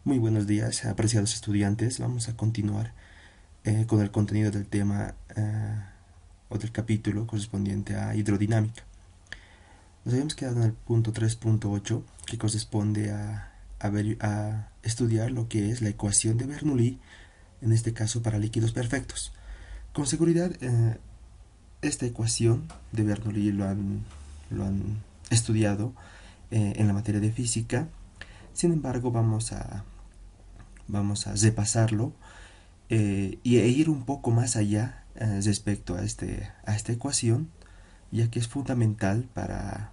Muy buenos días, apreciados estudiantes. Vamos a continuar con el contenido del tema o del capítulo correspondiente a hidrodinámica. Nos habíamos quedado en el punto 3.8, que corresponde a estudiar lo que es la ecuación de Bernoulli, en este caso para líquidos perfectos. Con seguridad, esta ecuación de Bernoulli lo han estudiado en la materia de física. Sin embargo, vamos a repasarlo e ir un poco más allá respecto a esta ecuación, ya que es fundamental para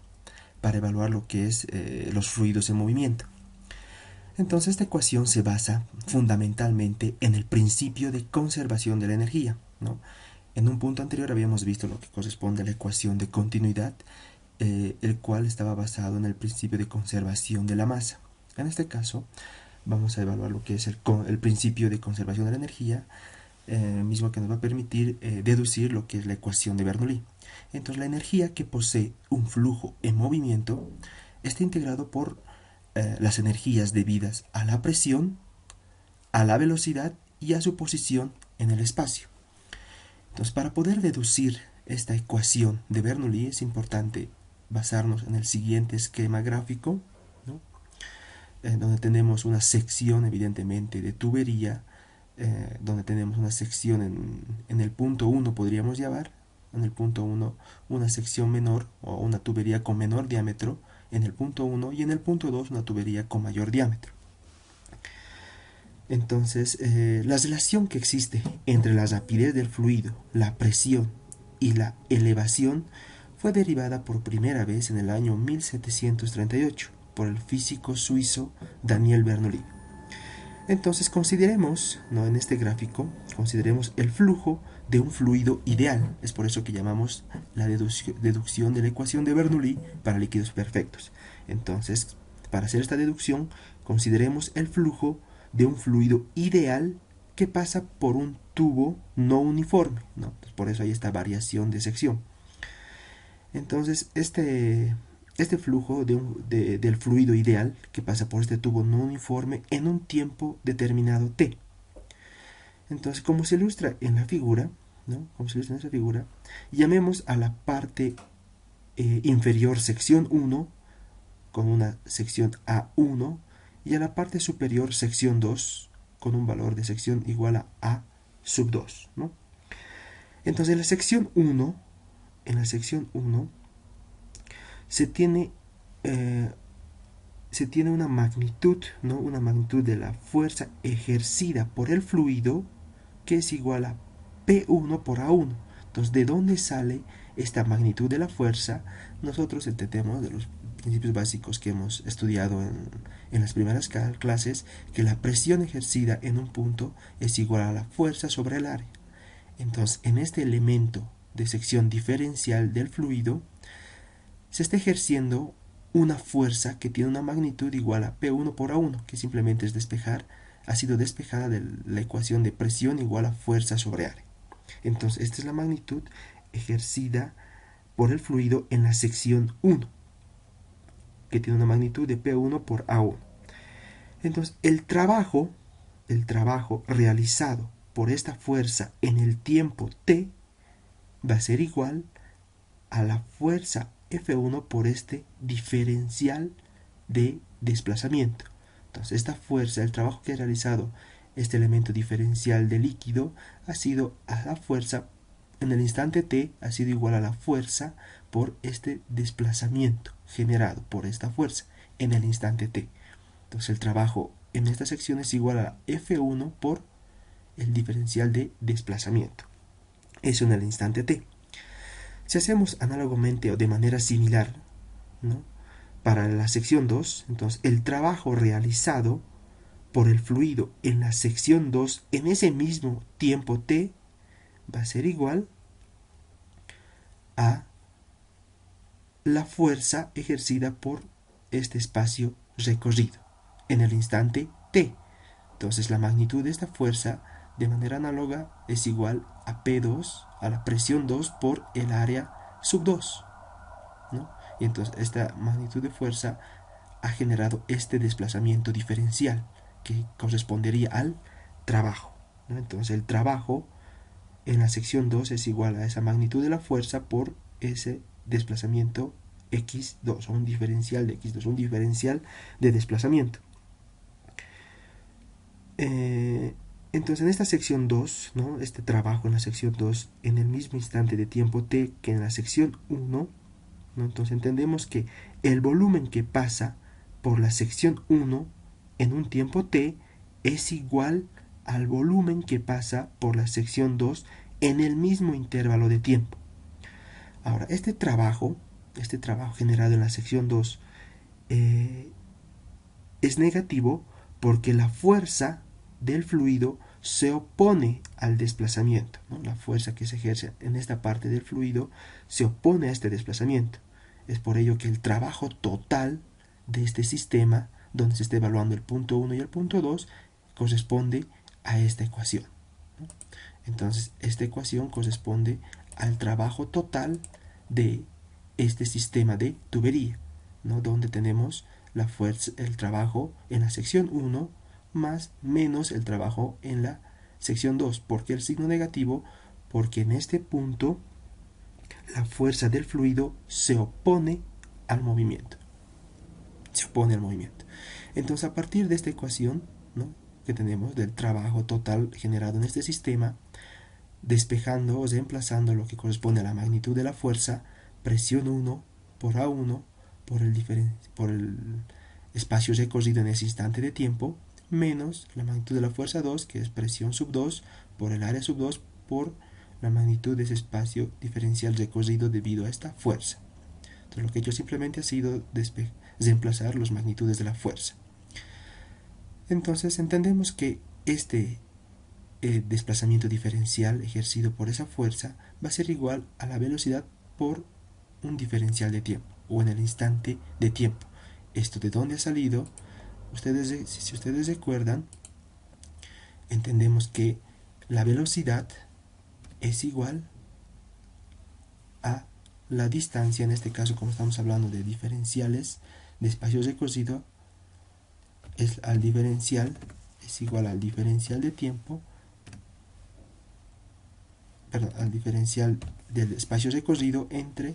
evaluar lo que es los fluidos en movimiento. Entonces, esta ecuación se basa fundamentalmente en el principio de conservación de la energía, ¿no? En un punto anterior habíamos visto lo que corresponde a la ecuación de continuidad, el cual estaba basado en el principio de conservación de la masa. En este caso, vamos a evaluar lo que es el principio de conservación de la energía, mismo que nos va a permitir deducir lo que es la ecuación de Bernoulli. Entonces, la energía que posee un flujo en movimiento está integrado por las energías debidas a la presión, a la velocidad y a su posición en el espacio. Entonces, para poder deducir esta ecuación de Bernoulli es importante basarnos en el siguiente esquema gráfico, ¿no? Donde tenemos una sección evidentemente de tubería, donde tenemos una sección en el punto 1, podríamos llamar, en el punto 1 una sección menor o una tubería con menor diámetro en el punto 1 y en el punto 2 una tubería con mayor diámetro. Entonces, la relación que existe entre la rapidez del fluido, la presión y la elevación fue derivada por primera vez en el año 1738 por el físico suizo Daniel Bernoulli. Entonces consideremos, ¿no? En este gráfico, consideremos el flujo de un fluido ideal. Es por eso que llamamos la deducción de la ecuación de Bernoulli para líquidos perfectos. Entonces, para hacer esta deducción, consideremos el flujo de un fluido ideal que pasa por un tubo no uniforme, ¿no? Entonces, por eso hay esta variación de sección. Entonces, este flujo del fluido ideal que pasa por este tubo no uniforme en un tiempo determinado t. Entonces, como se ilustra en la figura, ¿no? Como se ilustra en esta figura, llamemos a la parte inferior sección 1 con una sección A1 y a la parte superior sección 2 con un valor de sección igual a A sub 2, ¿no? Entonces, en la sección 1, se tiene una magnitud, ¿no? Una magnitud de la fuerza ejercida por el fluido que es igual a P1 por A1. Entonces, ¿de dónde sale esta magnitud de la fuerza? Nosotros entendemos de los principios básicos que hemos estudiado en las primeras clases, que la presión ejercida en un punto es igual a la fuerza sobre el área. Entonces, en este elemento de sección diferencial del fluido, se está ejerciendo una fuerza que tiene una magnitud igual a P1 por A1, que simplemente es ha sido despejada de la ecuación de presión igual a fuerza sobre área. Entonces, esta es la magnitud ejercida por el fluido en la sección 1, que tiene una magnitud de P1 por A1. Entonces, el trabajo realizado por esta fuerza en el tiempo t va a ser igual a la fuerza F1 por este diferencial de desplazamiento. Entonces, esta fuerza, el trabajo que ha realizado este elemento diferencial de líquido ha sido a la fuerza en el instante t, ha sido igual a la fuerza por este desplazamiento generado por esta fuerza en el instante t. Entonces, el trabajo en esta sección es igual a F1 por el diferencial de desplazamiento. Eso en el instante t. Si hacemos análogamente o de manera similar, ¿no? Para la sección 2, entonces el trabajo realizado por el fluido en la sección 2 en ese mismo tiempo t va a ser igual a la fuerza ejercida por este espacio recorrido en el instante t. Entonces, la magnitud de esta fuerza de manera análoga es igual a P2, a la presión 2 por el área sub 2, ¿no? Y entonces esta magnitud de fuerza ha generado este desplazamiento diferencial que correspondería al trabajo, ¿no? Entonces el trabajo en la sección 2 es igual a esa magnitud de la fuerza por ese desplazamiento x2, o un diferencial de x2, un diferencial de desplazamiento. Entonces en esta sección 2, ¿no? Este trabajo en la sección 2, en el mismo instante de tiempo t que en la sección 1, ¿no? Entonces entendemos que el volumen que pasa por la sección 1 en un tiempo t es igual al volumen que pasa por la sección 2 en el mismo intervalo de tiempo. Ahora, este trabajo generado en la sección 2 es negativo porque la fuerza del fluido se opone al desplazamiento, ¿no? La fuerza que se ejerce en esta parte del fluido se opone a este desplazamiento. Es por ello que el trabajo total de este sistema, donde se está evaluando el punto 1 y el punto 2, corresponde a esta ecuación, ¿no? Entonces, esta ecuación corresponde al trabajo total de este sistema de tubería, ¿no? Donde tenemos la fuerza, el trabajo en la sección 1 más menos el trabajo en la sección 2. ¿Por qué el signo negativo? Porque en este punto la fuerza del fluido se opone al movimiento. Se opone al movimiento. Entonces, a partir de esta ecuación, ¿no?, que tenemos del trabajo total generado en este sistema, despejando o reemplazando lo que corresponde a la magnitud de la fuerza, presión 1 por A1 por el espacio recorrido en ese instante de tiempo, menos la magnitud de la fuerza 2, que es presión sub 2 por el área sub 2 por la magnitud de ese espacio diferencial recorrido debido a esta fuerza. Entonces lo que he hecho simplemente ha sido reemplazar las magnitudes de la fuerza. Entonces entendemos que este desplazamiento diferencial ejercido por esa fuerza va a ser igual a la velocidad por un diferencial de tiempo, o en el instante de tiempo. ¿Esto de dónde ha salido? Si ustedes recuerdan, entendemos que la velocidad es igual a la distancia, en este caso como estamos hablando de diferenciales de espacio recorrido, es igual al diferencial de tiempo, al diferencial del espacio recorrido entre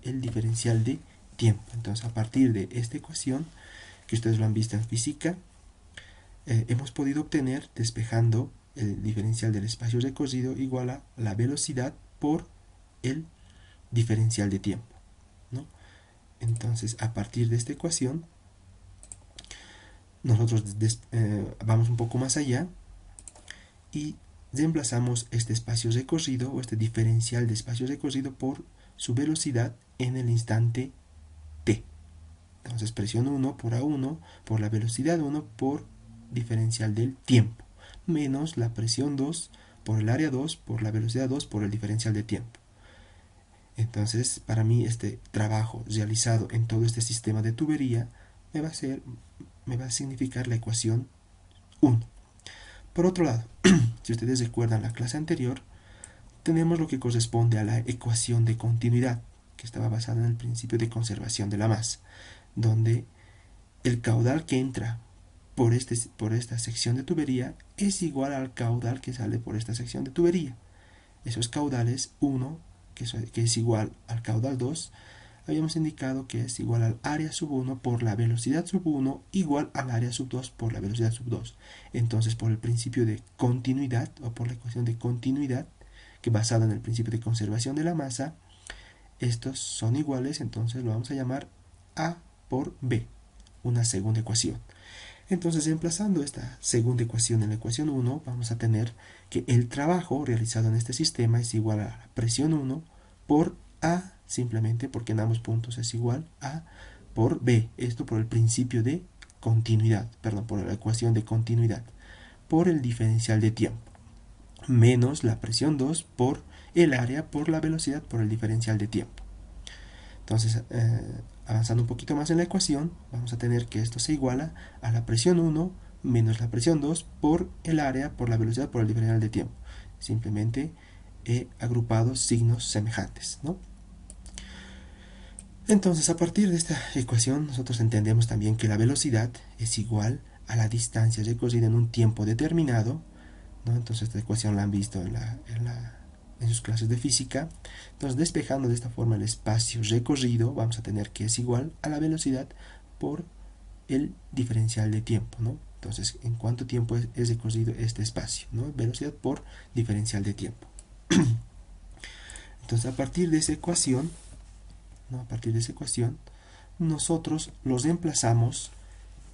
el diferencial de tiempo. Entonces, a partir de esta ecuación, que ustedes lo han visto en física, hemos podido obtener, despejando el diferencial del espacio recorrido, igual a la velocidad por el diferencial de tiempo, ¿no? Entonces, a partir de esta ecuación, nosotros vamos un poco más allá y reemplazamos este espacio recorrido, o este diferencial de espacio recorrido, por su velocidad en el instante t. Entonces, presión 1 por A1 por la velocidad 1 por diferencial del tiempo, menos la presión 2 por el área 2 por la velocidad 2 por el diferencial de tiempo. Entonces, para mí, este trabajo realizado en todo este sistema de tubería me va a significar la ecuación 1. Por otro lado, si ustedes recuerdan la clase anterior, tenemos lo que corresponde a la ecuación de continuidad, que estaba basada en el principio de conservación de la masa, donde el caudal que entra por esta sección de tubería es igual al caudal que sale por esta sección de tubería. Esos caudales, 1, que es igual al caudal 2, habíamos indicado que es igual al área sub 1 por la velocidad sub 1 igual al área sub 2 por la velocidad sub 2. Entonces, por el principio de continuidad, o por la ecuación de continuidad, que basada en el principio de conservación de la masa, estos son iguales, entonces lo vamos a llamar A por B, una segunda ecuación. Entonces, reemplazando esta segunda ecuación en la ecuación 1, vamos a tener que el trabajo realizado en este sistema es igual a la presión 1 por A, simplemente porque en ambos puntos es igual a por B. Esto por el principio de continuidad, por la ecuación de continuidad, por el diferencial de tiempo, menos la presión 2 por el área por la velocidad por el diferencial de tiempo. Entonces, avanzando un poquito más en la ecuación, vamos a tener que esto se iguala a la presión 1 menos la presión 2 por el área por la velocidad por el diferencial de tiempo. Simplemente he agrupado signos semejantes, ¿no? Entonces, a partir de esta ecuación, nosotros entendemos también que la velocidad es igual a la distancia recorrida en un tiempo determinado, ¿no? Entonces esta ecuación la han visto en sus clases de física. Entonces, despejando de esta forma el espacio recorrido, vamos a tener que es igual a la velocidad por el diferencial de tiempo, ¿no? Entonces, ¿en cuánto tiempo es recorrido este espacio, ¿no? Velocidad por diferencial de tiempo. Entonces, a partir de esa ecuación, ¿no? A partir de esa ecuación, nosotros los reemplazamos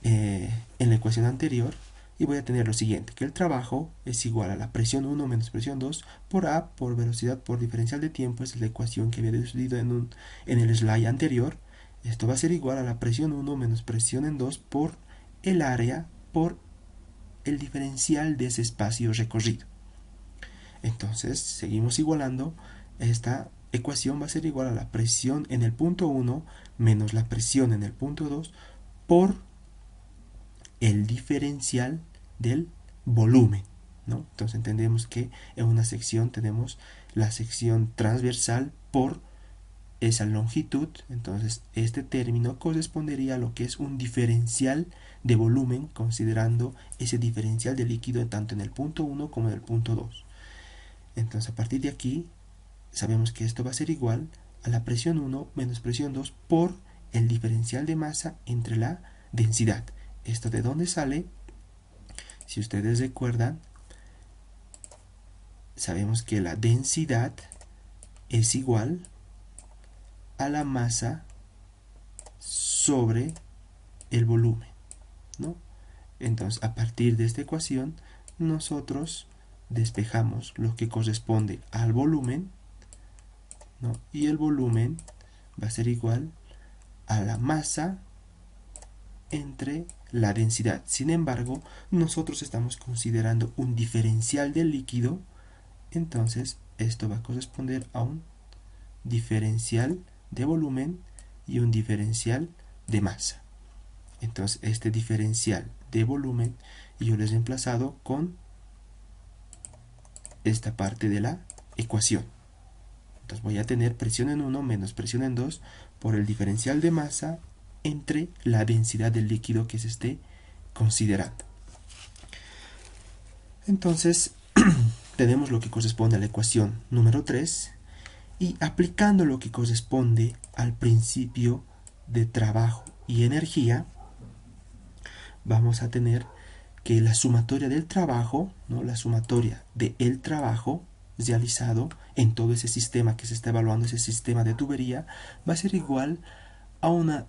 en la ecuación anterior, y voy a tener lo siguiente, que el trabajo es igual a la presión 1 menos presión 2 por A por velocidad por diferencial de tiempo. Esa es la ecuación que había decidido en el slide anterior. Esto va a ser igual a la presión 1 menos presión en 2 por el área por el diferencial de ese espacio recorrido. Entonces, seguimos igualando. Esta ecuación va a ser igual a la presión en el punto 1 menos la presión en el punto 2 por el diferencial del volumen, ¿no? Entonces entendemos que en una sección tenemos la sección transversal por esa longitud. Entonces este término correspondería a lo que es un diferencial de volumen, considerando ese diferencial de líquido tanto en el punto 1 como en el punto 2. Entonces a partir de aquí sabemos que esto va a ser igual a la presión 1 menos presión 2 por el diferencial de masa entre la densidad. ¿Esto de dónde sale? Si ustedes recuerdan, sabemos que la densidad es igual a la masa sobre el volumen, ¿no? Entonces, a partir de esta ecuación, nosotros despejamos lo que corresponde al volumen, ¿no? Y el volumen va a ser igual a la masa entre la densidad. Sin embargo, nosotros estamos considerando un diferencial del líquido, entonces esto va a corresponder a un diferencial de volumen y un diferencial de masa. Entonces este diferencial de volumen yo lo he reemplazado con esta parte de la ecuación. Entonces voy a tener presión en 1 menos presión en 2 por el diferencial de masa entre la densidad del líquido que se esté considerando. Entonces tenemos lo que corresponde a la ecuación número 3, y aplicando lo que corresponde al principio de trabajo y energía, vamos a tener que la sumatoria del trabajo, ¿no? La sumatoria del trabajo realizado en todo ese sistema que se está evaluando, ese sistema de tubería, va a ser igual a una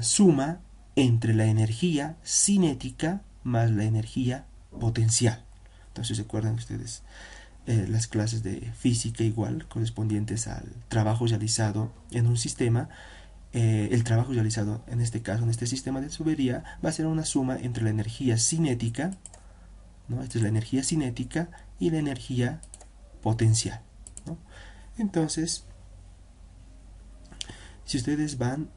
suma entre la energía cinética más la energía potencial. Entonces, ¿recuerdan ustedes las clases de física igual correspondientes al trabajo realizado en un sistema? El trabajo realizado en este caso, en este sistema de tubería, va a ser una suma entre la energía cinética, ¿no? Esta es la energía cinética, y la energía potencial, ¿no? Entonces, si ustedes van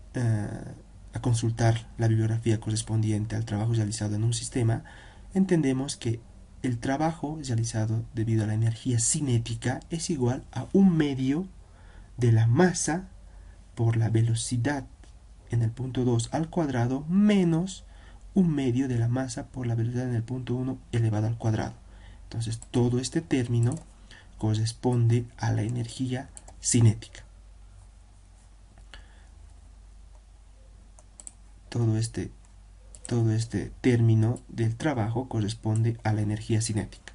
a consultar la bibliografía correspondiente al trabajo realizado en un sistema, entendemos que el trabajo realizado debido a la energía cinética es igual a un medio de la masa por la velocidad en el punto 2 al cuadrado menos un medio de la masa por la velocidad en el punto 1 elevado al cuadrado. Entonces todo este término corresponde a la energía cinética. Todo este término del trabajo corresponde a la energía cinética.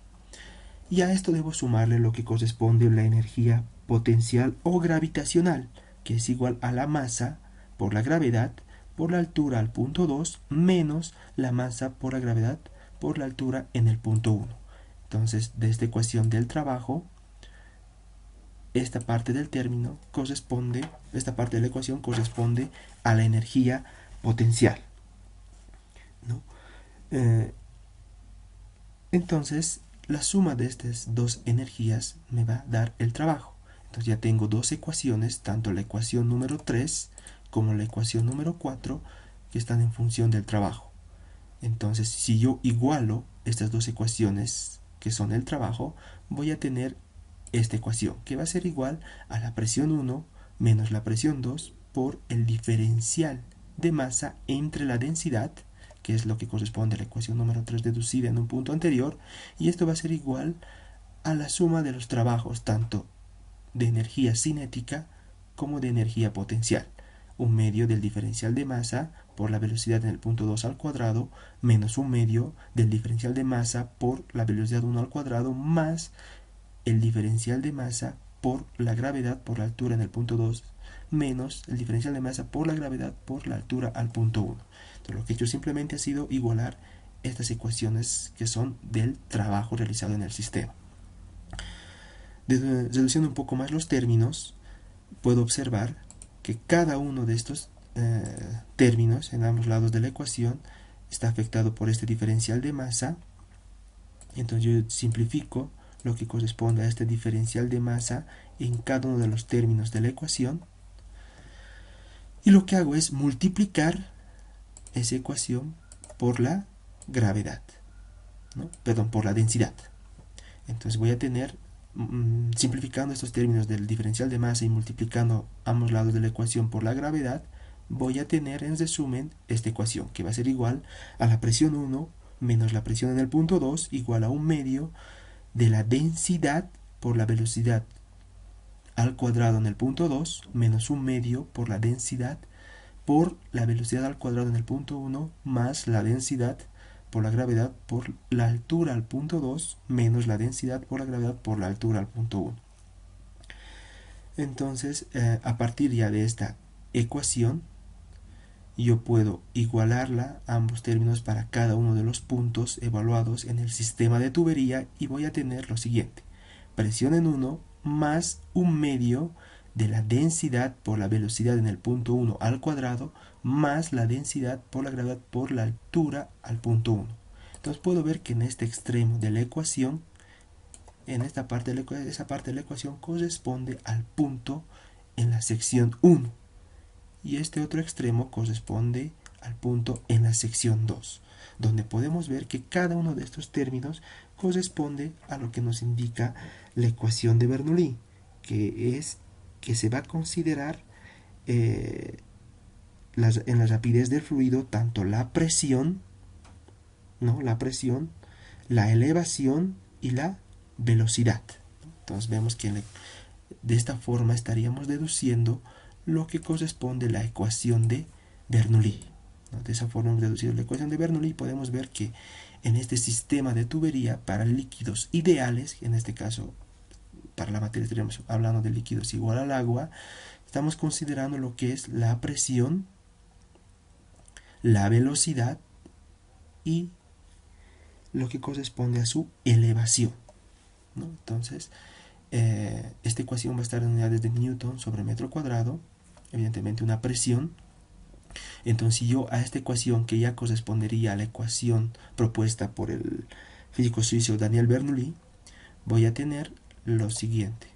Y a esto debo sumarle lo que corresponde a la energía potencial o gravitacional, que es igual a la masa por la gravedad por la altura al punto 2 menos la masa por la gravedad por la altura en el punto 1. Entonces, de esta ecuación del trabajo, esta parte del término corresponde, esta parte de la ecuación corresponde a la energía potencial, ¿no? Entonces, la suma de estas dos energías me va a dar el trabajo. Entonces ya tengo dos ecuaciones, tanto la ecuación número 3 como la ecuación número 4, que están en función del trabajo. Entonces, si yo igualo estas dos ecuaciones que son el trabajo, voy a tener esta ecuación, que va a ser igual a la presión 1 menos la presión 2 por el diferencial de masa entre la densidad, que es lo que corresponde a la ecuación número 3 deducida en un punto anterior, y esto va a ser igual a la suma de los trabajos tanto de energía cinética como de energía potencial. Un medio del diferencial de masa por la velocidad en el punto 2 al cuadrado menos un medio del diferencial de masa por la velocidad 1 al cuadrado más el diferencial de masa por la gravedad por la altura en el punto 2 menos el diferencial de masa por la gravedad por la altura al punto 1. Entonces lo que he hecho simplemente ha sido igualar estas ecuaciones que son del trabajo realizado en el sistema. Reduciendo un poco más los términos, puedo observar que cada uno de estos términos en ambos lados de la ecuación está afectado por este diferencial de masa. Entonces yo simplifico lo que corresponde a este diferencial de masa en cada uno de los términos de la ecuación, y lo que hago es multiplicar esa ecuación por la gravedad, ¿no? Perdón, por la densidad. Entonces voy a tener, simplificando estos términos del diferencial de masa y multiplicando ambos lados de la ecuación por la gravedad, voy a tener en resumen esta ecuación, que va a ser igual a la presión 1 menos la presión en el punto 2 igual a un medio de la densidad por la velocidad al cuadrado en el punto 2 menos un medio por la densidad por la velocidad al cuadrado en el punto 1 más la densidad por la gravedad por la altura al punto 2 menos la densidad por la gravedad por la altura al punto 1. Entonces, a partir ya de esta ecuación, yo puedo igualarla a ambos términos para cada uno de los puntos evaluados en el sistema de tubería, y voy a tener lo siguiente: presión en 1 más un medio de la densidad por la velocidad en el punto 1 al cuadrado más la densidad por la gravedad por la altura al punto 1. Entonces puedo ver que en este extremo de la ecuación, en esta parte de esa parte de la ecuación corresponde al punto en la sección 1, y este otro extremo corresponde al punto en la sección 2, donde podemos ver que cada uno de estos términos corresponde a lo que nos indica la ecuación de Bernoulli, que es que se va a considerar en la rapidez del fluido tanto la presión, ¿no? La presión, la elevación y la velocidad. Entonces vemos que de esta forma estaríamos deduciendo lo que corresponde a la ecuación de Bernoulli, ¿no? De esa forma hemos deducido la ecuación de Bernoulli, y podemos ver que en este sistema de tubería para líquidos ideales, en este caso para la materia estaríamos hablando de líquidos igual al agua, estamos considerando lo que es la presión, la velocidad y lo que corresponde a su elevación, ¿no? Entonces, esta ecuación va a estar en unidades de Newton sobre metro cuadrado, evidentemente una presión. Entonces, si yo a esta ecuación, que ya correspondería a la ecuación propuesta por el físico suizo Daniel Bernoulli, voy a tener lo siguiente: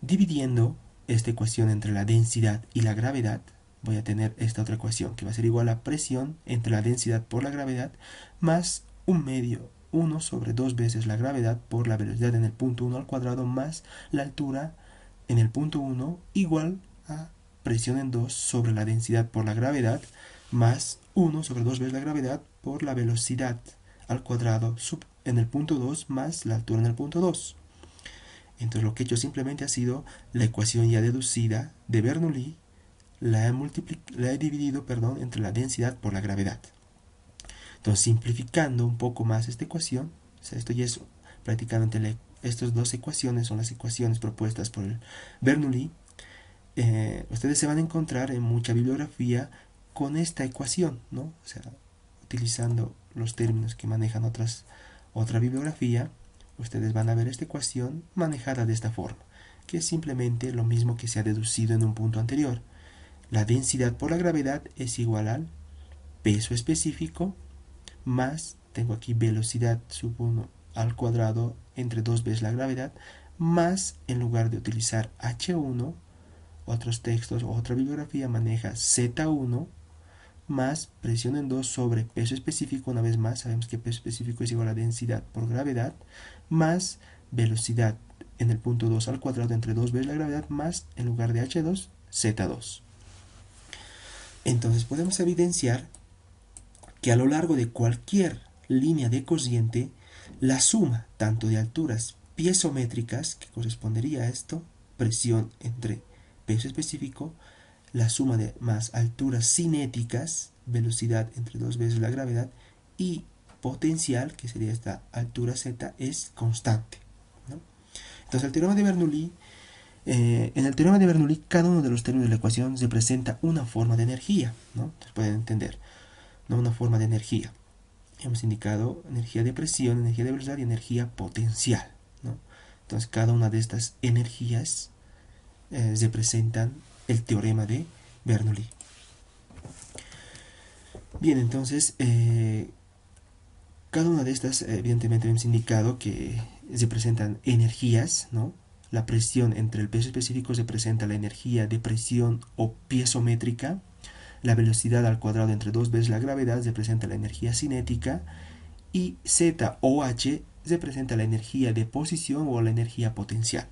dividiendo esta ecuación entre la densidad y la gravedad, voy a tener esta otra ecuación, que va a ser igual a presión entre la densidad por la gravedad más un medio 1 sobre 2 veces la gravedad por la velocidad en el punto 1 al cuadrado más la altura en el punto 1 igual a presión en 2 sobre la densidad por la gravedad más 1 sobre 2 veces la gravedad por la velocidad al cuadrado en el punto 2 más la altura en el punto 2. Entonces lo que he hecho simplemente ha sido la ecuación ya deducida de Bernoulli, la he dividido entre la densidad por la gravedad. Entonces, simplificando un poco más esta ecuación, o sea, esto ya es prácticamente estas dos ecuaciones son las ecuaciones propuestas por el Bernoulli. Ustedes se van a encontrar en mucha bibliografía con esta ecuación, ¿no? O sea, utilizando los términos que manejan otra bibliografía, ustedes van a ver esta ecuación manejada de esta forma, que es simplemente lo mismo que se ha deducido en un punto anterior. La densidad por la gravedad es igual al peso específico más, tengo aquí velocidad sub 1 al cuadrado entre 2 veces la gravedad, más, en lugar de utilizar H1, otros textos o otra bibliografía maneja Z1, más presión en 2 sobre peso específico, una vez más, sabemos que peso específico es igual a densidad por gravedad, más velocidad en el punto 2 al cuadrado entre 2 veces la gravedad, más, en lugar de H2, Z2. Entonces podemos evidenciar que a lo largo de cualquier línea de corriente, la suma tanto de alturas piezométricas, que correspondería a esto, presión entre peso específico, la suma de más alturas cinéticas, velocidad entre dos veces la gravedad, y potencial, que sería esta altura z, es constante, ¿no? Entonces el teorema de Bernoulli, en el teorema de Bernoulli, cada uno de los términos de la ecuación representa una forma de energía, ¿no? Entonces pueden entender, ¿no? Una forma de energía. Hemos indicado energía de presión, energía de velocidad y energía potencial, ¿no? Entonces cada una de estas energías representan el teorema de Bernoulli. Bien, entonces cada una de estas evidentemente hemos indicado que representan energías, ¿no? La presión entre el peso específico representa la energía de presión o piezométrica. La velocidad al cuadrado entre dos veces la gravedad representa la energía cinética. Y Z o H representa la energía de posición o la energía potencial.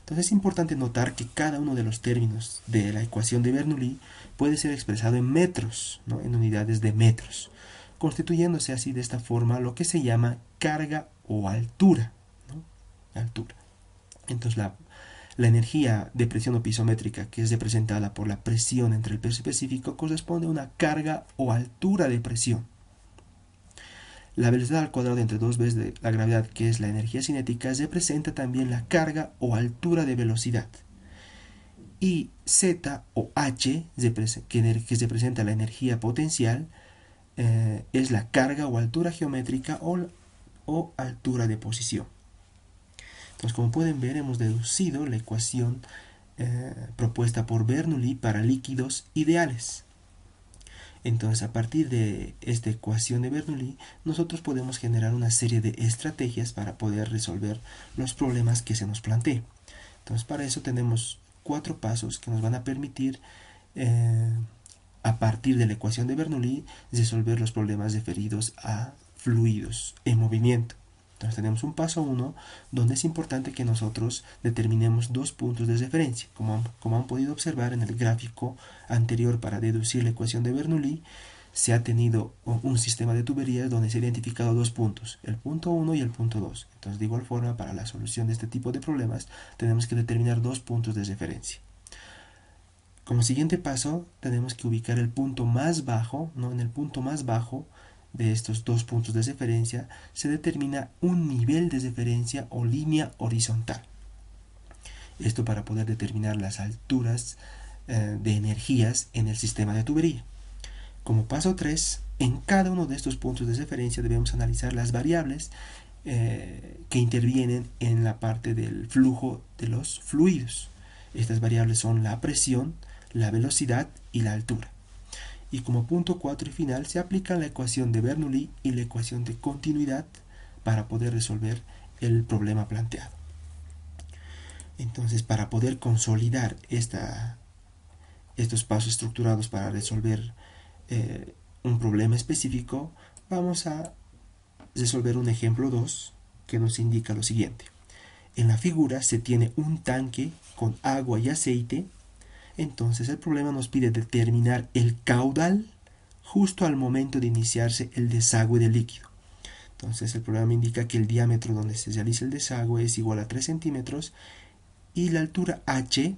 Entonces es importante notar que cada uno de los términos de la ecuación de Bernoulli puede ser expresado en metros, ¿no? En unidades de metros, constituyéndose así de esta forma lo que se llama carga o altura, ¿no? Altura. Entonces la energía de presión o pisométrica, que es representada por la presión entre el peso específico, corresponde a una carga o altura de presión. La velocidad al cuadrado entre dos veces de la gravedad, que es la energía cinética, representa también la carga o altura de velocidad. Y Z o H, que representa la energía potencial, es la carga o altura geométrica o altura de posición. Entonces, como pueden ver, hemos deducido la ecuación propuesta por Bernoulli para líquidos ideales. Entonces, a partir de esta ecuación de Bernoulli, nosotros podemos generar una serie de estrategias para poder resolver los problemas que se nos planteen. Entonces, para eso tenemos 4 pasos que nos van a permitir, a partir de la ecuación de Bernoulli, resolver los problemas referidos a fluidos en movimiento. Entonces tenemos un paso 1, donde es importante que nosotros determinemos 2 puntos de referencia. Como han podido observar en el gráfico anterior para deducir la ecuación de Bernoulli, se ha tenido un sistema de tuberías donde se han identificado 2 puntos, el punto 1 y el punto 2. Entonces, de igual forma, para la solución de este tipo de problemas, tenemos que determinar 2 puntos de referencia. Como siguiente paso, tenemos que ubicar el punto más bajo, ¿no? En el punto más bajo de estos 2 puntos de referencia se determina un nivel de referencia o línea horizontal. Esto para poder determinar las alturas de energías en el sistema de tubería. Como paso 3, en cada uno de estos puntos de referencia debemos analizar las variables que intervienen en la parte del flujo de los fluidos. Estas variables son la presión, la velocidad y la altura. Y como punto 4 y final se aplica la ecuación de Bernoulli y la ecuación de continuidad para poder resolver el problema planteado. Entonces, para poder consolidar estos pasos estructurados para resolver un problema específico, vamos a resolver un ejemplo 2 que nos indica lo siguiente. En la figura se tiene un tanque con agua y aceite. Entonces el problema nos pide determinar el caudal justo al momento de iniciarse el desagüe del líquido. Entonces el problema indica que el diámetro donde se realiza el desagüe es igual a 3 centímetros y la altura h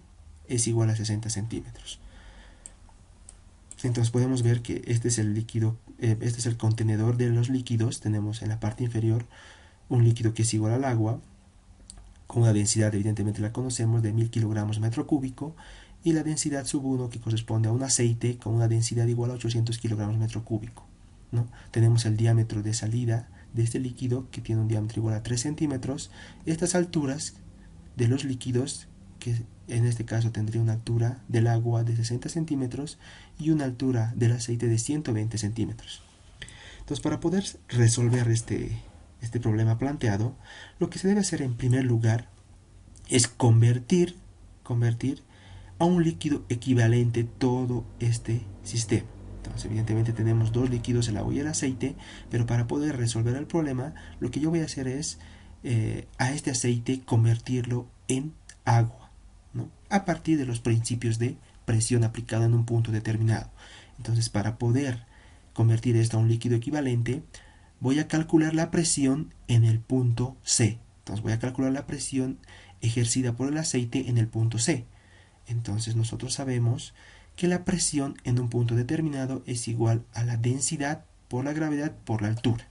es igual a 60 centímetros. Entonces podemos ver que este es el líquido, este es el contenedor de los líquidos. Tenemos en la parte inferior un líquido que es igual al agua, con una densidad, evidentemente la conocemos, de 1000 kilogramos metro cúbico, y la densidad sub 1 que corresponde a un aceite con una densidad igual a 800 kilogramos metro cúbico, ¿no? Tenemos el diámetro de salida de este líquido que tiene un diámetro igual a 3 centímetros. Estas alturas de los líquidos, que en este caso tendría una altura del agua de 60 centímetros y una altura del aceite de 120 centímetros. Entonces, para poder resolver este problema planteado, lo que se debe hacer en primer lugar es convertir a un líquido equivalente todo este sistema. Entonces, evidentemente tenemos 2 líquidos, el agua y el aceite, pero para poder resolver el problema, lo que yo voy a hacer es a este aceite convertirlo en agua, ¿no? A partir de los principios de presión aplicada en un punto determinado. Entonces, para poder convertir esto a un líquido equivalente, voy a calcular la presión en el punto C. Entonces voy a calcular la presión ejercida por el aceite en el punto C. Entonces nosotros sabemos que la presión en un punto determinado es igual a la densidad por la gravedad por la altura.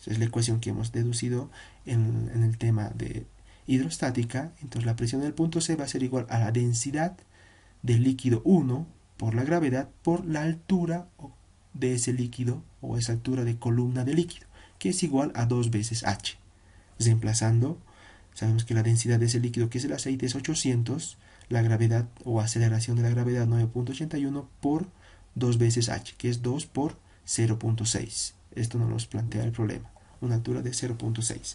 Es la ecuación que hemos deducido en el tema de hidrostática. Entonces la presión en el punto C va a ser igual a la densidad del líquido 1 por la gravedad por la altura de ese líquido o esa altura de columna de líquido, que es igual a 2 veces H. Reemplazando, sabemos que la densidad de ese líquido, que es el aceite, es 800, la gravedad o aceleración de la gravedad 9.81 por 2 veces H, que es 2 por 0.6. Esto nos lo plantea el problema, una altura de 0.6.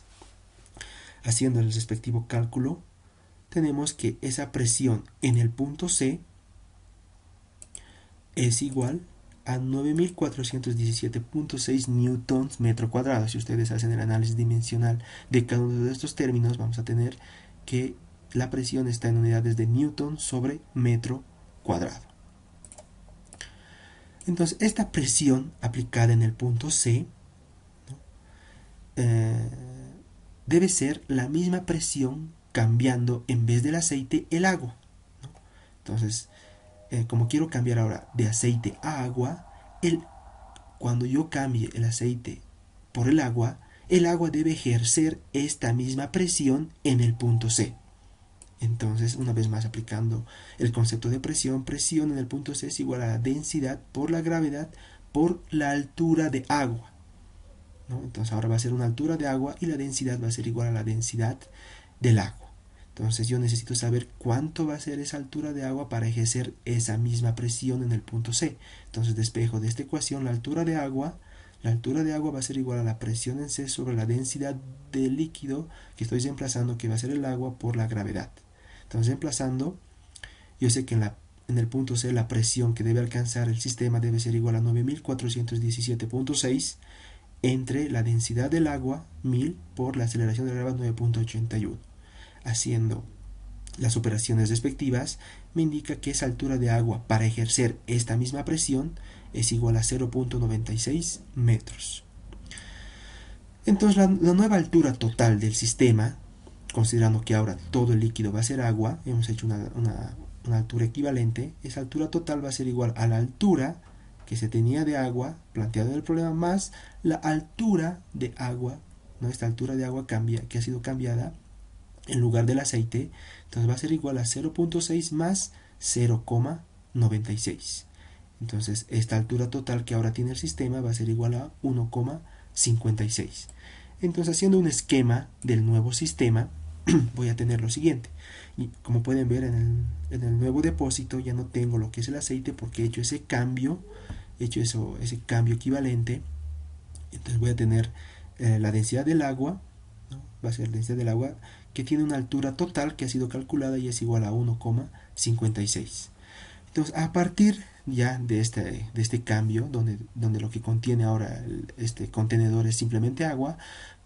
Haciendo el respectivo cálculo, tenemos que esa presión en el punto C es igual a 9417.6 newtons metro cuadrado. Si ustedes hacen el análisis dimensional de cada uno de estos términos, vamos a tener que la presión está en unidades de newton sobre metro cuadrado. Entonces, esta presión aplicada en el punto C, ¿no?, debe ser la misma presión cambiando en vez del aceite el agua, ¿no? Entonces, como quiero cambiar ahora de aceite a agua, cuando yo cambie el aceite por el agua debe ejercer esta misma presión en el punto C. Entonces, una vez más aplicando el concepto de presión en el punto C es igual a la densidad por la gravedad por la altura de agua, ¿no? Entonces ahora va a ser una altura de agua y la densidad va a ser igual a la densidad del agua. Entonces yo necesito saber cuánto va a ser esa altura de agua para ejercer esa misma presión en el punto C. Entonces despejo de esta ecuación la altura de agua va a ser igual a la presión en C sobre la densidad del líquido que estoy reemplazando, que va a ser el agua, por la gravedad. Entonces reemplazando, yo sé que en el punto C la presión que debe alcanzar el sistema debe ser igual a 9417.6 entre la densidad del agua, 1000, por la aceleración de la gravedad, 9.81. Haciendo las operaciones respectivas, me indica que esa altura de agua para ejercer esta misma presión es igual a 0.96 metros. Entonces la nueva altura total del sistema, considerando que ahora todo el líquido va a ser agua, hemos hecho una altura equivalente, esa altura total va a ser igual a la altura que se tenía de agua planteado en el problema más la altura de agua, ¿no? Esta altura de agua que ha sido cambiada en lugar del aceite, entonces va a ser igual a 0.6 más 0,96. Entonces esta altura total que ahora tiene el sistema va a ser igual a 1,56. Entonces, haciendo un esquema del nuevo sistema, voy a tener lo siguiente. Y como pueden ver, en el nuevo depósito ya no tengo lo que es el aceite porque he hecho ese cambio, ese cambio equivalente. Entonces voy a tener la densidad del agua, ¿no? Va a ser la densidad del agua que tiene una altura total que ha sido calculada y es igual a 1,56. Entonces, a partir ya de este cambio, donde lo que contiene ahora este contenedor es simplemente agua,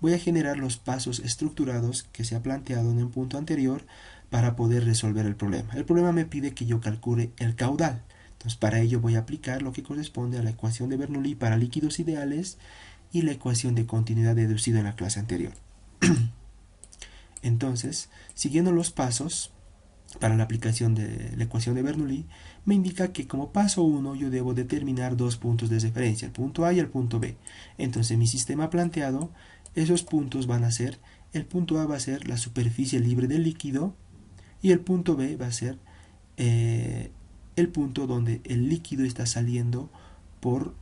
voy a generar los pasos estructurados que se ha planteado en el punto anterior para poder resolver el problema. El problema me pide que yo calcule el caudal. Entonces, para ello voy a aplicar lo que corresponde a la ecuación de Bernoulli para líquidos ideales y la ecuación de continuidad deducida en la clase anterior. Entonces, siguiendo los pasos para la aplicación de la ecuación de Bernoulli, me indica que como paso 1 yo debo determinar dos puntos de referencia, el punto A y el punto B. Entonces, mi sistema planteado, esos puntos van a ser, el punto A va a ser la superficie libre del líquido y el punto B va a ser el punto donde el líquido está saliendo por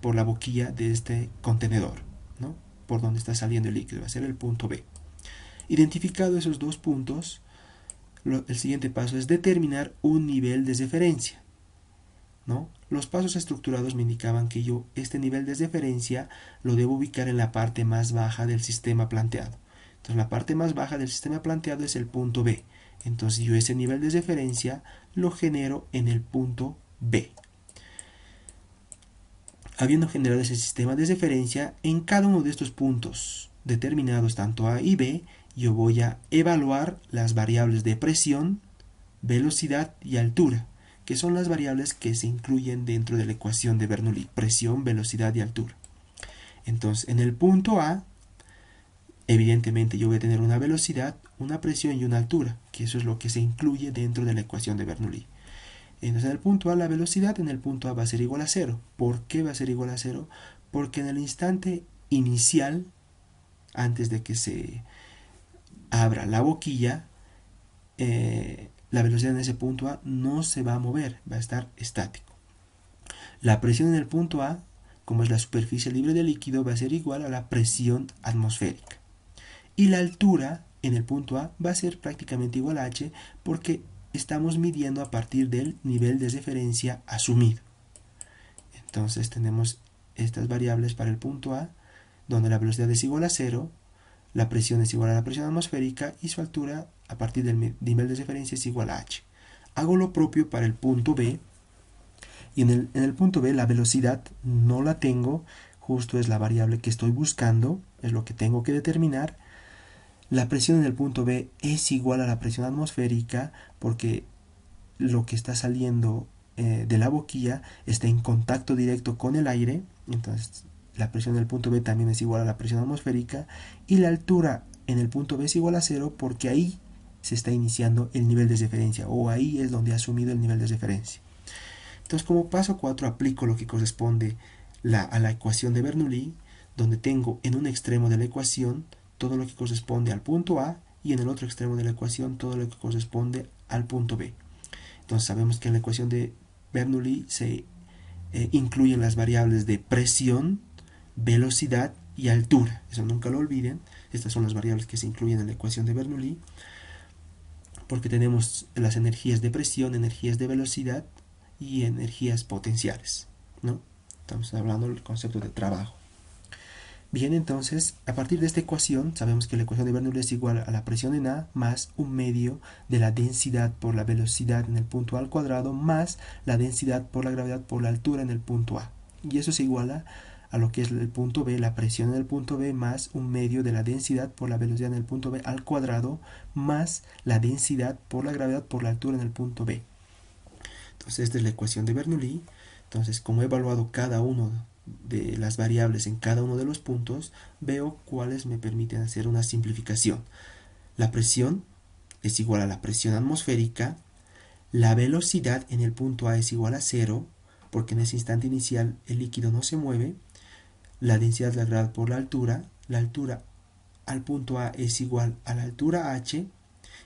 la boquilla de este contenedor, ¿no? Por donde está saliendo el líquido, va a ser el punto B. Identificado esos dos puntos, el siguiente paso es determinar un nivel de referencia, ¿no? Los pasos estructurados me indicaban que yo este nivel de referencia lo debo ubicar en la parte más baja del sistema planteado. Entonces la parte más baja del sistema planteado es el punto B. Entonces yo ese nivel de referencia lo genero en el punto B. Habiendo generado ese sistema de referencia, en cada uno de estos puntos determinados, tanto A y B, yo voy a evaluar las variables de presión, velocidad y altura, que son las variables que se incluyen dentro de la ecuación de Bernoulli: presión, velocidad y altura. Entonces, en el punto A, evidentemente yo voy a tener una velocidad, una presión y una altura, que eso es lo que se incluye dentro de la ecuación de Bernoulli. Entonces, en el punto A, la velocidad en el punto A va a ser igual a 0. ¿Por qué va a ser igual a 0? Porque en el instante inicial, antes de que se abra la boquilla, la velocidad en ese punto A no se va a mover, va a estar estático. La presión en el punto A, como es la superficie libre de líquido, va a ser igual a la presión atmosférica. Y la altura en el punto A va a ser prácticamente igual a h, porque estamos midiendo a partir del nivel de referencia asumido. Entonces tenemos estas variables para el punto A, donde la velocidad es igual a 0, la presión es igual a la presión atmosférica y su altura a partir del nivel de referencia es igual a h. Hago lo propio para el punto B, y en el punto B la velocidad no la tengo, justo es la variable que estoy buscando, es lo que tengo que determinar. La presión en el punto B es igual a la presión atmosférica, porque lo que está saliendo de la boquilla está en contacto directo con el aire. Entonces la presión en el punto B también es igual a la presión atmosférica, y la altura en el punto B es igual a 0, porque ahí se está iniciando el nivel de referencia, o ahí es donde he asumido el nivel de referencia. Entonces, como paso 4, aplico lo que corresponde a la ecuación de Bernoulli, donde tengo en un extremo de la ecuación todo lo que corresponde al punto A, y en el otro extremo de la ecuación todo lo que corresponde al punto B. Entonces sabemos que en la ecuación de Bernoulli se incluyen las variables de presión, velocidad y altura. Eso nunca lo olviden. Estas son las variables que se incluyen en la ecuación de Bernoulli, porque tenemos las energías de presión, energías de velocidad y energías potenciales, ¿no? Estamos hablando del concepto de trabajo. Bien, entonces, a partir de esta ecuación, sabemos que la ecuación de Bernoulli es igual a la presión en A más un medio de la densidad por la velocidad en el punto A al cuadrado, más la densidad por la gravedad por la altura en el punto A. Y eso se iguala a lo que es el punto B, la presión en el punto B, más un medio de la densidad por la velocidad en el punto B al cuadrado, más la densidad por la gravedad por la altura en el punto B. Entonces, esta es la ecuación de Bernoulli. Entonces, como he evaluado cada uno de las variables en cada uno de los puntos, veo cuáles me permiten hacer una simplificación. La presión es igual a la presión atmosférica, la velocidad en el punto A es igual a 0, porque en ese instante inicial el líquido no se mueve, la densidad la gravedad por la altura al punto A es igual a la altura h,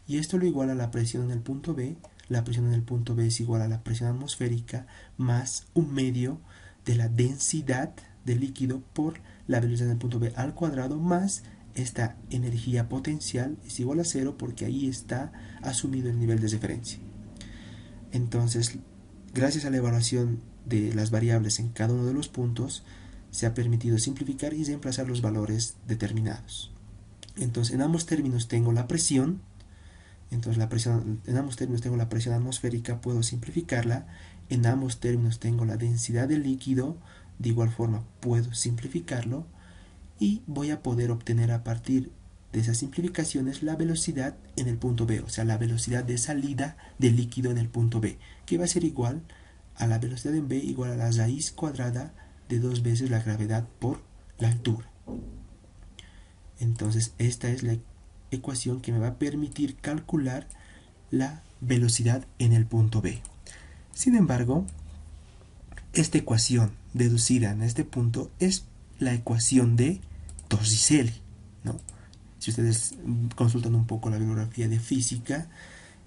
y esto lo iguala a la presión en el punto B. La presión en el punto B es igual a la presión atmosférica más un medio de la densidad del líquido por la velocidad en el punto B al cuadrado, más esta energía potencial es igual a 0, porque ahí está asumido el nivel de referencia. Entonces, gracias a la evaluación de las variables en cada uno de los puntos, se ha permitido simplificar y reemplazar los valores determinados. Entonces, en ambos términos tengo la presión. Entonces, en ambos términos tengo la presión atmosférica, puedo simplificarla. En ambos términos tengo la densidad del líquido, de igual forma puedo simplificarlo. Y voy a poder obtener a partir de esas simplificaciones la velocidad en el punto B, o sea, la velocidad de salida del líquido en el punto B, que va a ser igual a la velocidad en B, igual a la raíz cuadrada de 2 veces la gravedad por la altura. Entonces, esta es la ecuación que me va a permitir calcular la velocidad en el punto B. Sin embargo, esta ecuación deducida en este punto es la ecuación de Torricelli, ¿no? Si ustedes consultan un poco la bibliografía de física,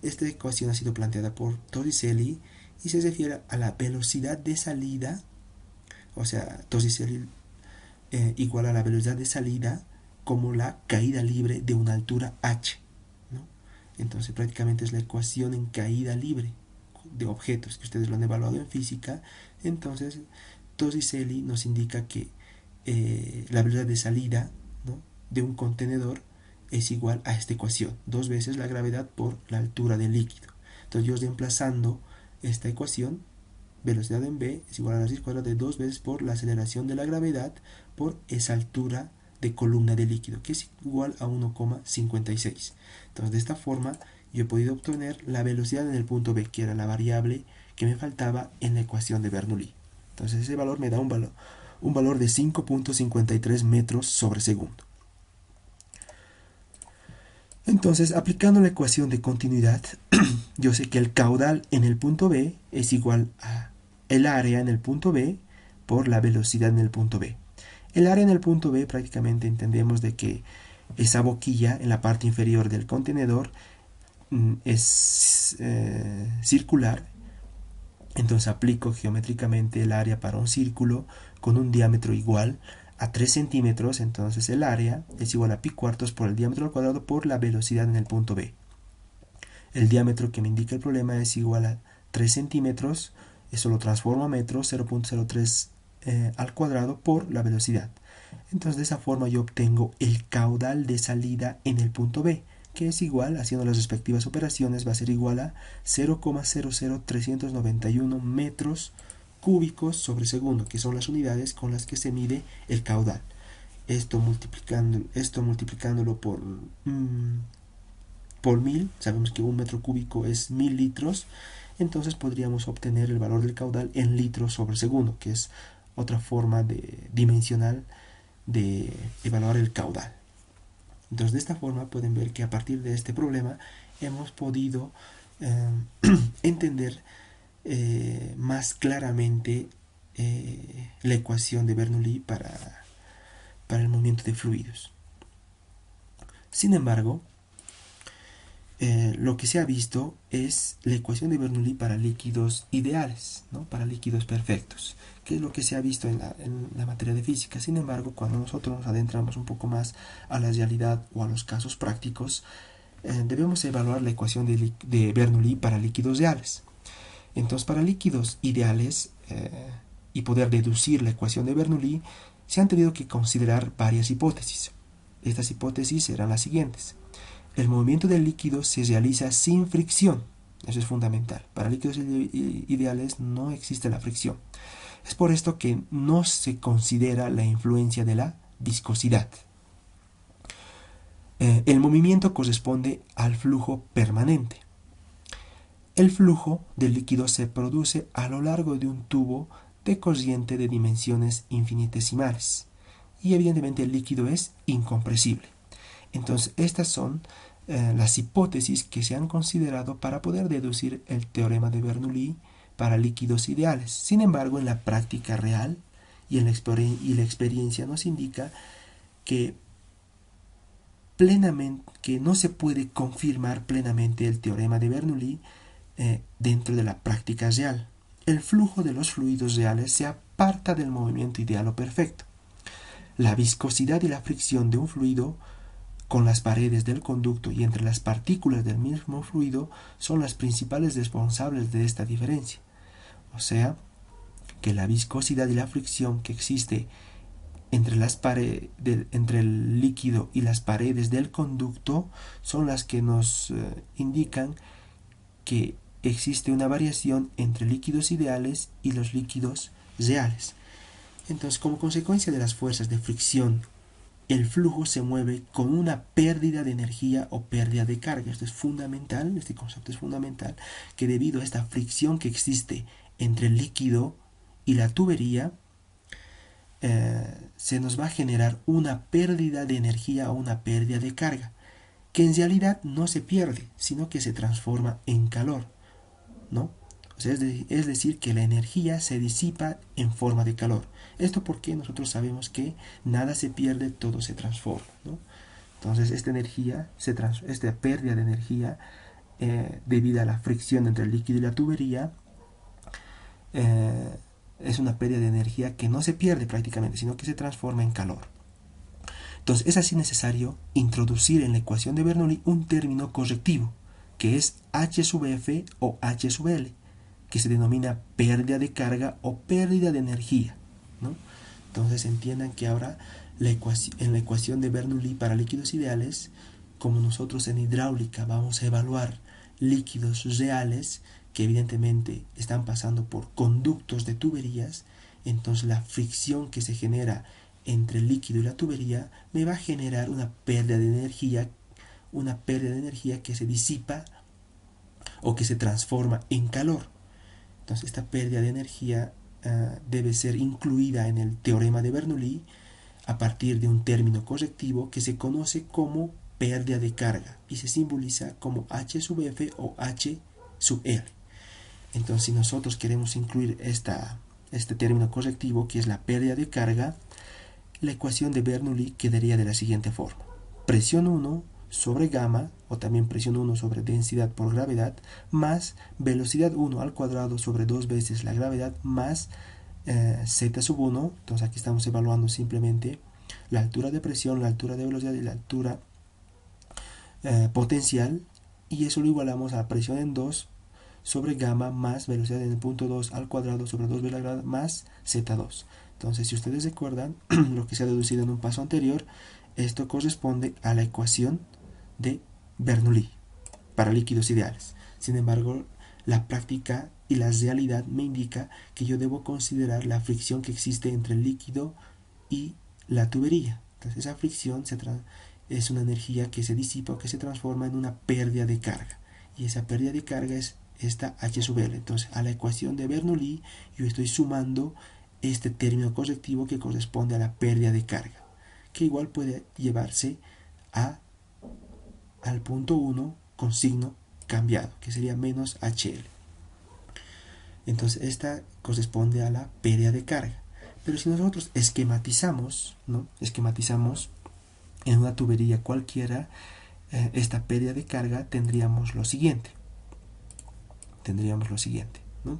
esta ecuación ha sido planteada por Torricelli y se refiere a la velocidad de salida, o sea, Torricelli igual a la velocidad de salida como la caída libre de una altura h, ¿no? Entonces prácticamente es la ecuación en caída libre de objetos, que ustedes lo han evaluado en física. Entonces Torricelli nos indica que la velocidad de salida, ¿no?, de un contenedor es igual a esta ecuación, 2 veces la gravedad por la altura del líquido. Entonces yo reemplazando esta ecuación, velocidad en B es igual a la raíz cuadrada de 2 veces por la aceleración de la gravedad por esa altura de columna de líquido, que es igual a 1,56. Entonces, de esta forma yo he podido obtener la velocidad en el punto B, que era la variable que me faltaba en la ecuación de Bernoulli. Entonces ese valor me da un valor de 5.53 metros sobre segundo. Entonces, aplicando la ecuación de continuidad, yo sé que el caudal en el punto B es igual a el área en el punto B por la velocidad en el punto B. El área en el punto B prácticamente entendemos de que esa boquilla en la parte inferior del contenedor es circular. Entonces aplico geométricamente el área para un círculo con un diámetro igual a 3 centímetros. Entonces el área es igual a pi cuartos por el diámetro al cuadrado por la velocidad en el punto B. El diámetro que me indica el problema es igual a 3 centímetros. Eso lo transformo a metros, 0.03 al cuadrado por la velocidad. Entonces de esa forma yo obtengo el caudal de salida en el punto B, que es igual, haciendo las respectivas operaciones, va a ser igual a 0,00391 metros cúbicos sobre segundo, que son las unidades con las que se mide el caudal. Esto multiplicándolo por 1000, sabemos que un metro cúbico es 1000 litros, entonces podríamos obtener el valor del caudal en litros sobre segundo, que es otra forma dimensional de evaluar el caudal. Entonces de esta forma pueden ver que a partir de este problema hemos podido entender más claramente la ecuación de Bernoulli para el movimiento de fluidos. Sin embargo, lo que se ha visto es la ecuación de Bernoulli para líquidos ideales, ¿no? Para líquidos perfectos, que es lo que se ha visto en la materia de física. Sin embargo, cuando nosotros nos adentramos un poco más a la realidad o a los casos prácticos, debemos evaluar la ecuación de Bernoulli para líquidos ideales. Entonces, para líquidos ideales y poder deducir la ecuación de Bernoulli, se han tenido que considerar varias hipótesis. Estas hipótesis eran las siguientes. El movimiento del líquido se realiza sin fricción. Eso es fundamental. Para líquidos ideales no existe la fricción. Es por esto que no se considera la influencia de la viscosidad. El movimiento corresponde al flujo permanente. El flujo del líquido se produce a lo largo de un tubo de corriente de dimensiones infinitesimales. Y evidentemente el líquido es incompresible. Entonces, estas son las hipótesis que se han considerado para poder deducir el teorema de Bernoulli para líquidos ideales. Sin embargo, en la práctica real y la experiencia nos indica que no se puede confirmar plenamente el teorema de Bernoulli dentro de la práctica real. El flujo de los fluidos reales se aparta del movimiento ideal o perfecto. La viscosidad y la fricción de un fluido con las paredes del conducto y entre las partículas del mismo fluido son las principales responsables de esta diferencia. O sea, que la viscosidad y la fricción que existe entre el líquido y las paredes del conducto son las que nos indican que existe una variación entre líquidos ideales y los líquidos reales. Entonces, como consecuencia de las fuerzas de fricción, el flujo se mueve con una pérdida de energía o pérdida de carga. Esto es fundamental, este concepto es fundamental, que debido a esta fricción que existe entre el líquido y la tubería, se nos va a generar una pérdida de energía o una pérdida de carga, que en realidad no se pierde, sino que se transforma en calor, ¿no? O sea, es decir, que la energía se disipa en forma de calor. Esto porque nosotros sabemos que nada se pierde, todo se transforma, ¿no? Entonces, esta pérdida de energía debido a la fricción entre el líquido y la tubería, es una pérdida de energía que no se pierde prácticamente, sino que se transforma en calor. Entonces, es así necesario introducir en la ecuación de Bernoulli un término correctivo, que es H sub F o H sub L, que se denomina pérdida de carga o pérdida de energía, ¿no? Entonces entiendan que ahora en la ecuación de Bernoulli para líquidos ideales, como nosotros en hidráulica vamos a evaluar líquidos reales que evidentemente están pasando por conductos de tuberías, entonces la fricción que se genera entre el líquido y la tubería me va a generar una pérdida de energía que se disipa o que se transforma en calor. Entonces esta pérdida de energía debe ser incluida en el teorema de Bernoulli a partir de un término correctivo que se conoce como pérdida de carga y se simboliza como H sub F o H sub L. Entonces, si nosotros queremos incluir este término correctivo, que es la pérdida de carga, la ecuación de Bernoulli quedaría de la siguiente forma: presión 1 sobre gamma, o también presión 1 sobre densidad por gravedad, más velocidad 1 al cuadrado sobre 2 veces la gravedad, más z sub 1. Entonces aquí estamos evaluando simplemente la altura de presión, la altura de velocidad y la altura potencial, y eso lo igualamos a la presión en 2 sobre gamma más velocidad en el punto 2 al cuadrado sobre 2 veces la gravedad más z2. Entonces, si ustedes recuerdan lo que se ha deducido en un paso anterior, esto corresponde a la ecuación de Bernoulli para líquidos ideales. Sin embargo, la práctica y la realidad me indica que yo debo considerar la fricción que existe entre el líquido y la tubería. Entonces esa fricción es una energía que se disipa o que se transforma en una pérdida de carga, y esa pérdida de carga es esta H sub L. Entonces a la ecuación de Bernoulli yo estoy sumando este término correctivo que corresponde a la pérdida de carga, que igual puede llevarse al punto 1 con signo cambiado, que sería menos HL. Entonces esta corresponde a la pérdida de carga. Pero si nosotros esquematizamos, ¿no? Esquematizamos en una tubería cualquiera esta pérdida de carga, tendríamos lo siguiente. ¿No?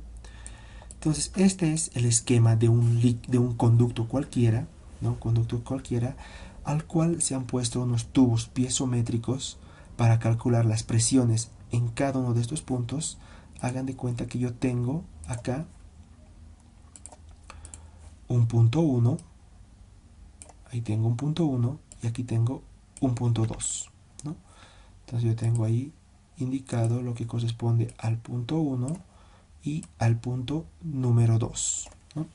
Entonces este es el esquema de un conducto cualquiera, ¿no? Conducto cualquiera, al cual se han puesto unos tubos piezométricos para calcular las presiones en cada uno de estos puntos. Hagan de cuenta que yo tengo acá un punto 1, ahí tengo un punto 1 y aquí tengo un punto 2, ¿no? Entonces yo tengo ahí indicado lo que corresponde al punto 1 y al punto número 2, ¿no?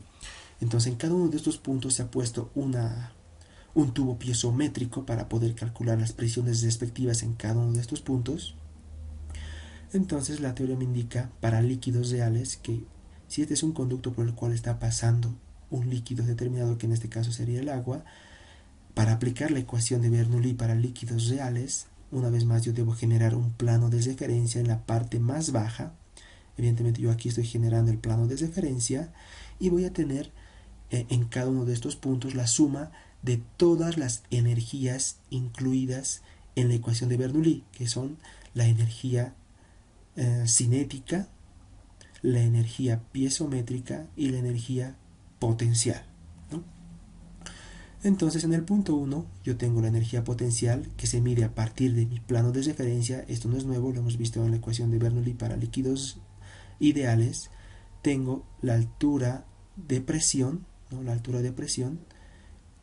Entonces en cada uno de estos puntos se ha puesto un tubo piezométrico para poder calcular las presiones respectivas en cada uno de estos puntos. Entonces la teoría me indica para líquidos reales que si este es un conducto por el cual está pasando un líquido determinado, que en este caso sería el agua, para aplicar la ecuación de Bernoulli para líquidos reales, una vez más yo debo generar un plano de referencia en la parte más baja. Evidentemente yo aquí estoy generando el plano de referencia y voy a tener en cada uno de estos puntos la suma de todas las energías incluidas en la ecuación de Bernoulli, que son la energía cinética, la energía piezométrica y la energía potencial, ¿no? Entonces en el punto 1 yo tengo la energía potencial que se mide a partir de mi plano de referencia. Esto no es nuevo, lo hemos visto en la ecuación de Bernoulli para líquidos ideales. Tengo la altura de presión, ¿no? La altura de presión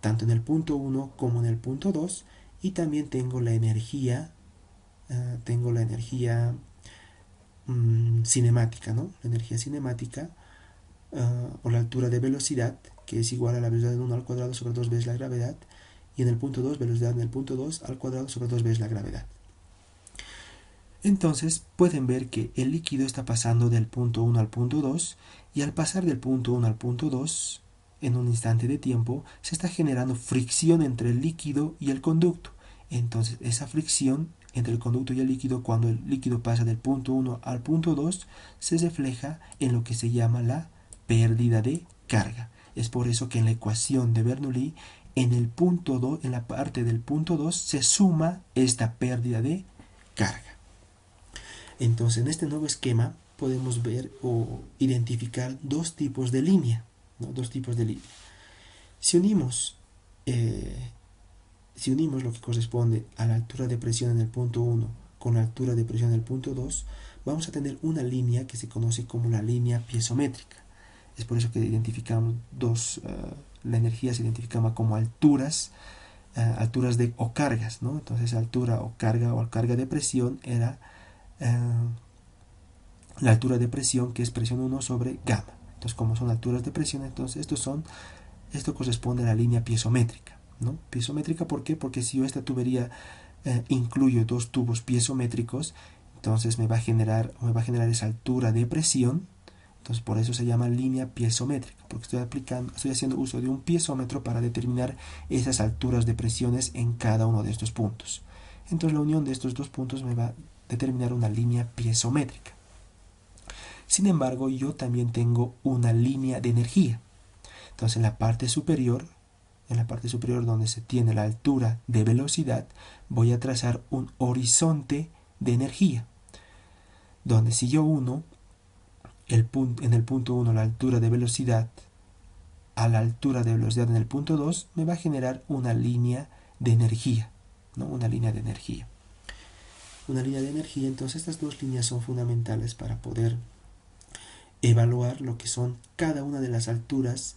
tanto en el punto 1 como en el punto 2, y también tengo la energía cinemática, ¿no? La energía cinemática o la altura de velocidad, que es igual a la velocidad de 1 al cuadrado sobre 2 veces la gravedad, y en el punto 2, velocidad en el punto 2 al cuadrado sobre 2 veces la gravedad. Entonces pueden ver que el líquido está pasando del punto 1 al punto 2, y al pasar del punto 1 al punto 2, en un instante de tiempo, se está generando fricción entre el líquido y el conducto. Entonces esa fricción entre el conducto y el líquido, cuando el líquido pasa del punto 1 al punto 2, se refleja en lo que se llama la pérdida de carga. Es por eso que en la ecuación de Bernoulli, en el punto 2, en la parte del punto 2, se suma esta pérdida de carga. Entonces en este nuevo esquema podemos ver o identificar dos tipos de línea, ¿no? Dos tipos de línea. Si unimos lo que corresponde a la altura de presión en el punto 1 con la altura de presión en el punto 2, vamos a tener una línea que se conoce como la línea piezométrica. Es por eso que identificamos la energía se identifica como alturas o cargas, ¿no? Entonces altura o carga de presión era la altura de presión, que es presión 1 sobre gamma. Entonces como son alturas de presión, entonces esto corresponde a la línea piezométrica, ¿no? Piezométrica, ¿por qué? Porque si yo esta tubería incluyo dos tubos piezométricos, entonces me va a generar esa altura de presión. Entonces por eso se llama línea piezométrica, porque estoy haciendo uso de un piezómetro para determinar esas alturas de presiones en cada uno de estos puntos. Entonces la unión de estos dos puntos me va a determinar una línea piezométrica. Sin embargo, yo también tengo una línea de energía. Entonces en la parte superior donde se tiene la altura de velocidad, voy a trazar un horizonte de energía, donde si yo uno en el punto 1 la altura de velocidad a la altura de velocidad en el punto 2, me va a generar una línea de energía, ¿no? Una línea de energía. Entonces estas dos líneas son fundamentales para poder evaluar lo que son cada una de las alturas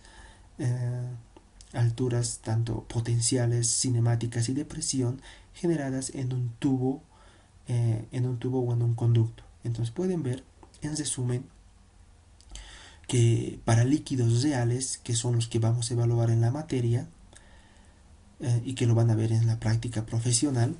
tanto potenciales, cinemáticas y de presión generadas en un tubo o en un conducto. Entonces pueden ver, en resumen, que para líquidos reales, que son los que vamos a evaluar en la materia y que lo van a ver en la práctica profesional,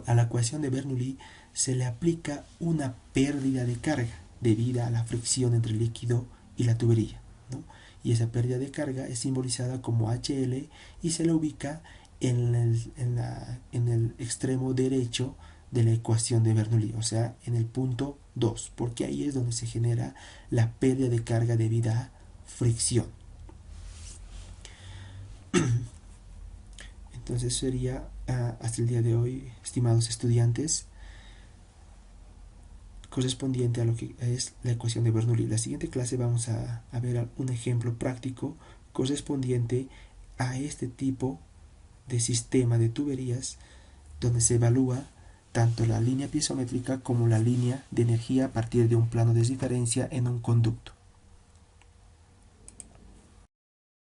a la ecuación de Bernoulli se le aplica una pérdida de carga debida a la fricción entre el líquido y la tubería, ¿no? Y esa pérdida de carga es simbolizada como HL y se la ubica en el extremo derecho de la ecuación de Bernoulli, o sea, en el punto 2, porque ahí es donde se genera la pérdida de carga debida a fricción. Entonces sería hasta el día de hoy, estimados estudiantes, correspondiente a lo que es la ecuación de Bernoulli. En la siguiente clase vamos a ver un ejemplo práctico correspondiente a este tipo de sistema de tuberías, donde se evalúa tanto la línea piezométrica como la línea de energía a partir de un plano de diferencia en un conducto.